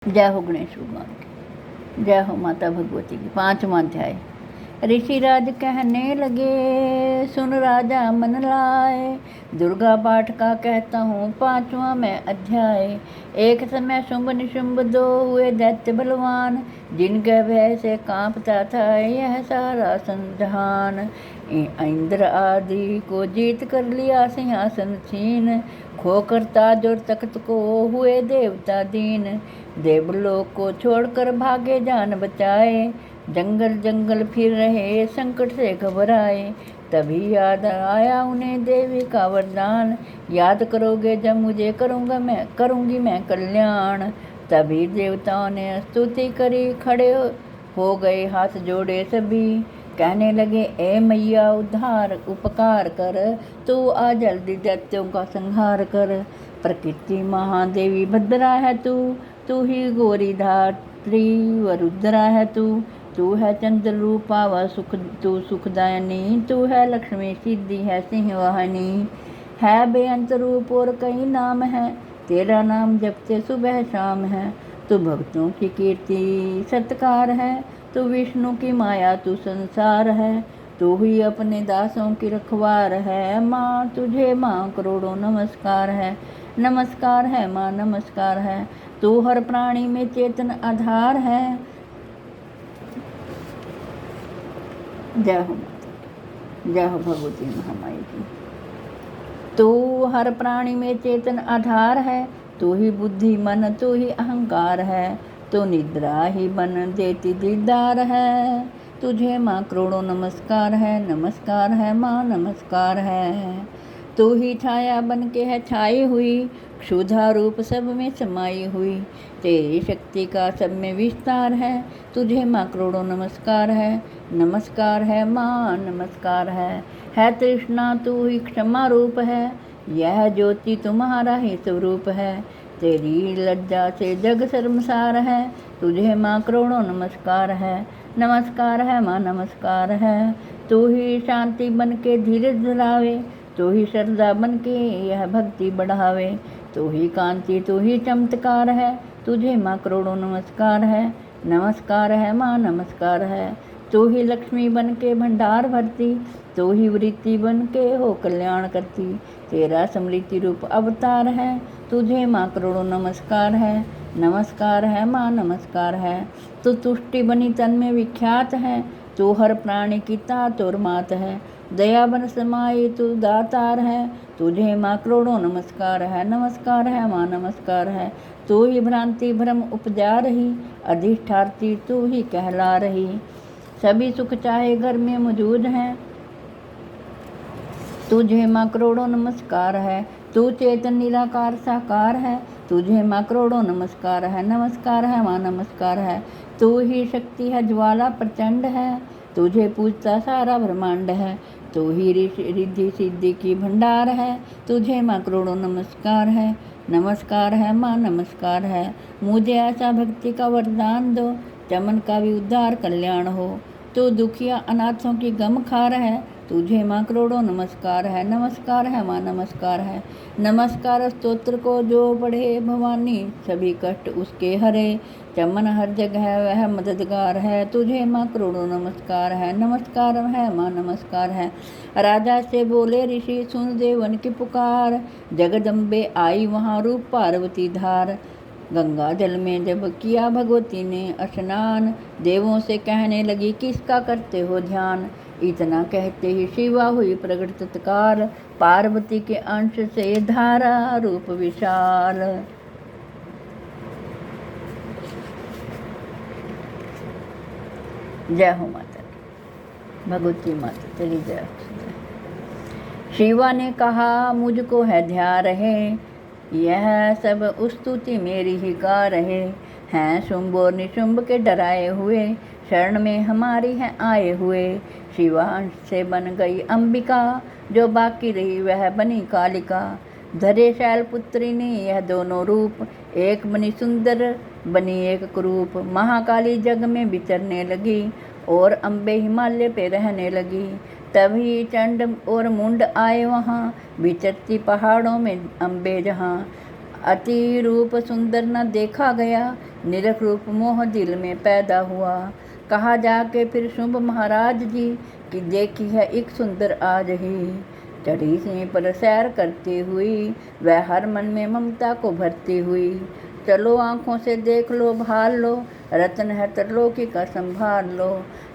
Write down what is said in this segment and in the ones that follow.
जय हो गणेश भगवान की, जय हो माता भगवती की। 5वां अध्याय। ऋषिराज कहने लगे, सुन राजा मन लाए, दुर्गा पाठ का कहता हूँ 5वां मैं अध्याय। एक समय शुंभ निशुंभ दो हुए दैत्य बलवान, जिनके भय से कांपता था यह सारा संजहान। इंद्र आदि को जीत कर लिया सिंहासन छीन, खोकर ताज और तख्त को हुए देवता दीन। देवलोक को छोड़कर भागे जान बचाए, जंगल जंगल फिर रहे संकट से घबराए। तभी याद आया उन्हें देवी का वरदान, याद करोगे जब मुझे करूँगी मैं कल्याण। तभी देवताओं ने स्तुति करी, खड़े हो गए हाथ जोड़े सभी, कहने लगे ए मैया उद्धार उपकार कर, तू आ जल्दी दैत्यों का संहार कर। प्रकृति महादेवी भद्रा है तू ही गौरी धात्री व रुद्रा है तू है चंद्र रूपा व तू सुखदायनी, तू है लक्ष्मी सिद्धि है सिंहवाहिनी। है बेअंत रूप और कई नाम है, तेरा नाम जपते सुबह शाम है। तू भक्तों की कीर्ति सत्कार है, तू विष्णु की माया तू संसार है। तू ही अपने दासों की रखवार है, माँ तुझे माँ करोड़ों नमस्कार है। नमस्कार है माँ नमस्कार है, तू हर प्राणी में चेतन आधार है। जय हो माता, जय हो भगवती महामाई की। तू हर प्राणी में चेतन आधार है, तू ही बुद्धि मन तू ही अहंकार है। तू निद्रा ही बन देती दीदार है, तुझे माँ करोड़ों नमस्कार है। नमस्कार है माँ नमस्कार है। तू ही छाया बन के है छाई हुई, क्षुधा रूप सब में समाई हुई। तेरी शक्ति का सब में विस्तार है, तुझे माँ करोड़ों नमस्कार है। नमस्कार है माँ नमस्कार है तृष्णा तू ही क्षमा रूप है, यह ज्योति तुम्हारा ही स्वरूप है। तेरी लज्जा से जग शर्मसार है, तुझे माँ करोड़ों नमस्कार है। नमस्कार है माँ नमस्कार है। तू ही शांति बन के धीरज दिलावे, तू ही श्रद्धा बन के यह भक्ति बढ़ावे। तू ही कांति तू ही चमत्कार है, तुझे माँ करोड़ों नमस्कार है। नमस्कार है माँ नमस्कार है। तू ही लक्ष्मी बन के भंडार भरती, तू ही वृत्ति बन के हो कल्याण करती। तेरा समृद्धि रूप अवतार है, तुझे माँ करोड़ों नमस्कार है। नमस्कार है माँ नमस्कार है। तू तुष्टि बनी तन में विख्यात है, तू हर प्राणी की तात और मात है। दया बन समाई तू दातार है, तुझे माँ करोड़ों नमस्कार है। नमस्कार है माँ नमस्कार है। तू ही भ्रांति भ्रम उपजा रही, अधिष्ठात्री तू ही कहला रही। सभी सुख चाहे घर में मौजूद हैं, तुझे माँ करोड़ों नमस्कार है। तू चेतन निराकार साकार है, तुझे माँ करोड़ों नमस्कार है। नमस्कार है माँ नमस्कार है। तू ही शक्ति है ज्वाला प्रचंड है, तुझे पूजता सारा ब्रह्मांड है। तू ही रिद्धि सिद्धि की भंडार है, तुझे माँ करोड़ों नमस्कार है। नमस्कार है माँ नमस्कार है। मुझे ऐसा भक्ति का वरदान दो, चमन का भी उद्धार कल्याण हो। तू दुखिया अनाथों की गम खार है, तुझे माँ करोड़ों नमस्कार है। नमस्कार है माँ नमस्कार है। नमस्कार स्तोत्र को जो पढ़े भवानी, सभी कष्ट उसके हरे। चमन हर जगह वह मददगार है, तुझे माँ करोड़ों नमस्कार है। नमस्कार है माँ नमस्कार है। राजा से बोले ऋषि सुन देवन की पुकार, जगदम्बे आई वहाँ रूप पार्वती धार। गंगा जल में जब किया भगवती ने स्नान, देवों से कहने लगी किसका करते हो ध्यान। इतना कहते ही शिवा हुई प्रकट तत्काल, पार्वती के अंश से धारा रूप विशाल। जय हो माता की, भगवती माता तेरी जय। शिवा ने कहा मुझको है ध्यान रहे, यह सब स्तुति मेरी ही गा रहे हैं। शुंभ और निशुंभ के डराए हुए, शरण में हमारी है आए हुए। शिवांश से बन गई अंबिका, जो बाकी रही वह बनी कालिका। धरे शैल पुत्री ने यह दोनों रूप, एक बनी सुंदर बनी एक कुरूप। महाकाली जग में विचरने लगी, और अम्बे हिमालय पे रहने लगी। तभी चंड और मुंड आए वहाँ, विचरती पहाड़ों में अम्बे जहाँ। अति रूप सुंदर न देखा गया, निरख रूप मोह दिल में पैदा हुआ। कहा जाके फिर शुंभ महाराज जी कि देखी है एक सुंदर आज ही। चढ़ी सिंह पर सैर करती हुई, वह हर मन में ममता को भरती हुई। चलो आँखों से देख लो भाल लो, रत्न है त्रिलोकी का संभाल लो।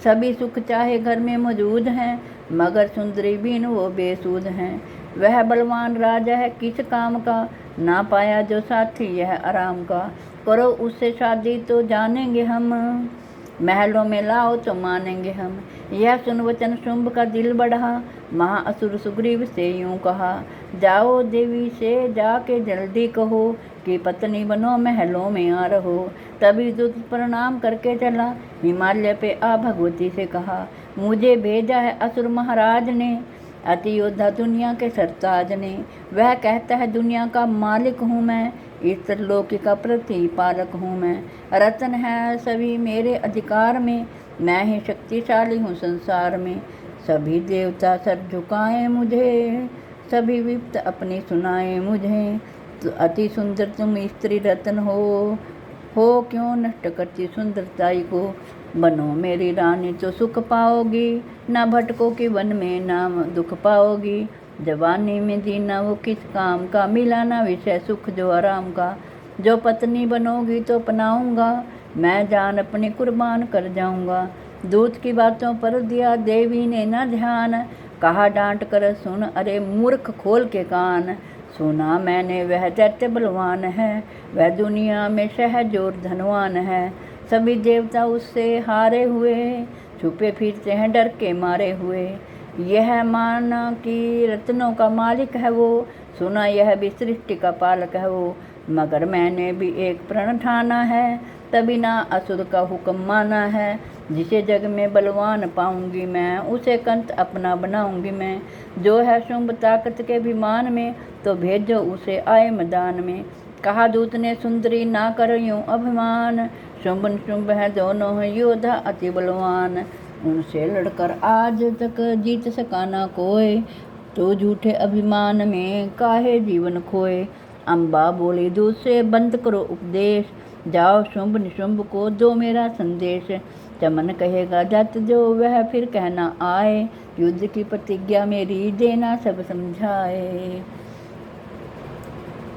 सभी सुख चाहे घर में मौजूद हैं, मगर सुंदरी बिन वो बेसुध हैं। वह बलवान राजा है किस काम का, ना पाया जो साथी यह आराम का। करो उससे शादी तो जानेंगे हम, महलों में लाओ तो मानेंगे हम। यह सुन वचन शुंभ का दिल बढ़ा, महाअसुर सुग्रीव से यूं कहा। जाओ देवी से जाके जल्दी कहो, कि पत्नी बनो महलों में आ रहो। तभी दूत प्रणाम करके चला, हिमालय पे आ भगवती से कहा। मुझे भेजा है असुर महाराज ने, अति योद्धा दुनिया के सरताज ने। वह कहता है दुनिया का मालिक हूँ मैं, इस त्रिलोकी का प्रतिपालक हूँ मैं। रत्न है सभी मेरे अधिकार में, मैं ही शक्तिशाली हूँ संसार में। सभी देवता सर झुकाएं मुझे, सभी विप्त अपनी सुनाएं मुझे। तो अति सुंदर तुम स्त्री रत्न हो क्यों नष्ट करती सुंदरताई को। बनो मेरी रानी तो सुख पाओगी, ना भटको कि वन में ना दुख पाओगी। जवानी में जीना वो किस काम का, मिला ना विषय सुख जो आराम का। जो पत्नी बनोगी तो अपनाऊंगा, मैं जान अपनी कुर्बान कर जाऊंगा। दूत की बातों पर दिया देवी ने न ध्यान, कहा डांट कर सुन अरे मूर्ख खोल के कान। सुना मैंने वह दैत्य बलवान है, वह दुनिया में सहज और धनवान है। सभी देवता उससे हारे हुए, छुपे फिरते हैं डर के मारे हुए। यह माना कि रत्नों का मालिक है वो, सुना यह भी सृष्टि का पालक है वो। मगर मैंने भी एक प्रण ठाना है, तभी ना असुर का हुक्म माना है। जिसे जग में बलवान पाऊंगी मैं, उसे कंत अपना बनाऊंगी मैं। जो है शुंभ ताकत के अभिमान में, तो भेजो उसे आए मैदान में। कहा दूत ने सुंदरी ना कर यूं अभिमान, शुंभ शुंभ है दोनों है योद्धा अति बलवान। उनसे लड़कर आज तक जीत सका ना कोई, तो झूठे अभिमान में काहे जीवन खोए। अम्बा बोली दूत से बंद करो उपदेश, जाओ शुंभ निशुंभ को दो मेरा संदेश। चमन कहेगा जत जो वह फिर कहना आए, युद्ध की प्रतिज्ञा मेरी देना सब समझाए।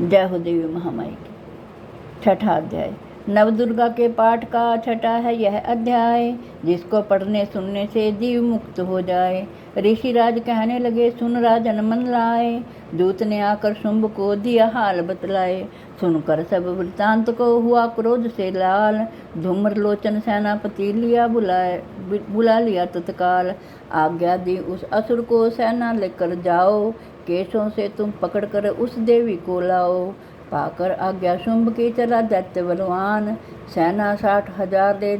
जय हो देवी महामाई की। छठा अध्याय। नवदुर्गा के पाठ का छठा है यह अध्याय, जिसको पढ़ने सुनने से जीव मुक्त हो जाए। ऋषिराज कहने लगे सुन राजन मन लाए, दूत ने आकर शुंभ को दिया हाल बतलाए। सुनकर सब वृतांत को हुआ क्रोध से लाल, धूम्र लोचन सेनापति बुला लिया तत्काल। आज्ञा दी उस असुर को सेना लेकर जाओ, केशों से तुम पकड़कर उस देवी को लाओ। पाकर आज्ञा शुंभ की चला दैत्य बलवान, सेना 60,000 ले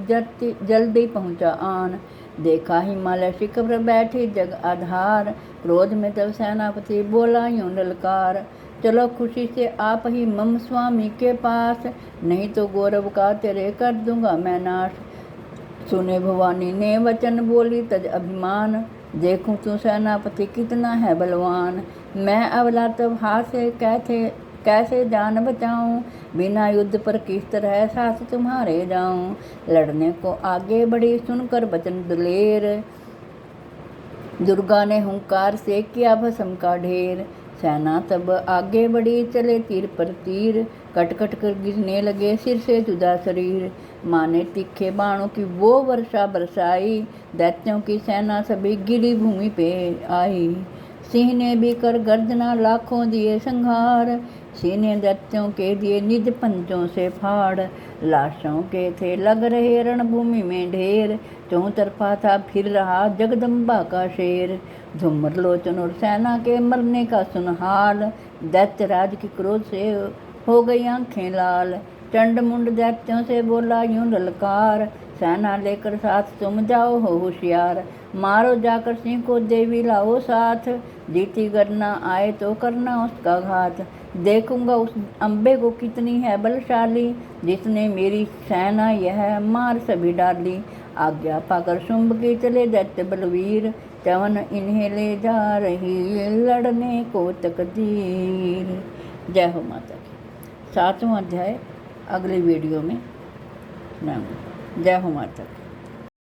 जल्दी पहुँचा आन। देखा हिमालय शिखर पर बैठी जग आधार, क्रोध में तब सेनापति बोला यूं ललकार। चलो खुशी से आप ही मम स्वामी के पास, नहीं तो गौरव का तेरे कर दूंगा मैं नाश। सुने भवानी ने वचन बोली तज अभिमान, देखूं तू सेनापति कितना है बलवान। मैं अबला तब हाथ से कैसे जान बचाऊं, बिना युद्ध पर किस तरह साथ तुम्हारे जाऊं। लड़ने को आगे बढ़ी सुनकर वचन दलेर, दुर्गा ने हुंकार से किया भस्म का ढेर। सेना तब आगे बढ़ी चले तीर पर तीर, कट कट कर गिरने लगे सिर से जुदा शरीर। माने तीखे बाणों की वो वर्षा बरसाई, दैत्यों की सेना सभी गिरी भूमि पे आई। सिंह ने भी कर गर्जना लाखों दिए संहार, सिंह ने दैत्यों के दिए निज पंजों से फाड़। लाशों के थे लग रहे रणभूमि में ढेर, चौतरफा था फिर रहा जगदम्बा का शेर। धूम्र लोचन और सेना के मरने का सुन हाल, दैत्यराज की क्रोध से हो गई आंखें लाल। चंड मुंड दैत्यों से बोला यूं ललकार, सेना लेकर साथ तुम जाओ हो होशियार। मारो जाकर सिंह को देवी लाओ साथ, जीती करना आए तो करना उसका घात। देखूंगा उस अम्बे को कितनी है बलशाली, जिसने मेरी सेना यह मार सभी डाली। आज्ञा पाकर शुंभ के चले दैत्य बलवीर, चवन इन्हें ले जा रही लड़ने को तकदीर। जय हो माता की। 7वां अध्याय अगले वीडियो में सुनाऊंगी। जय हो माता।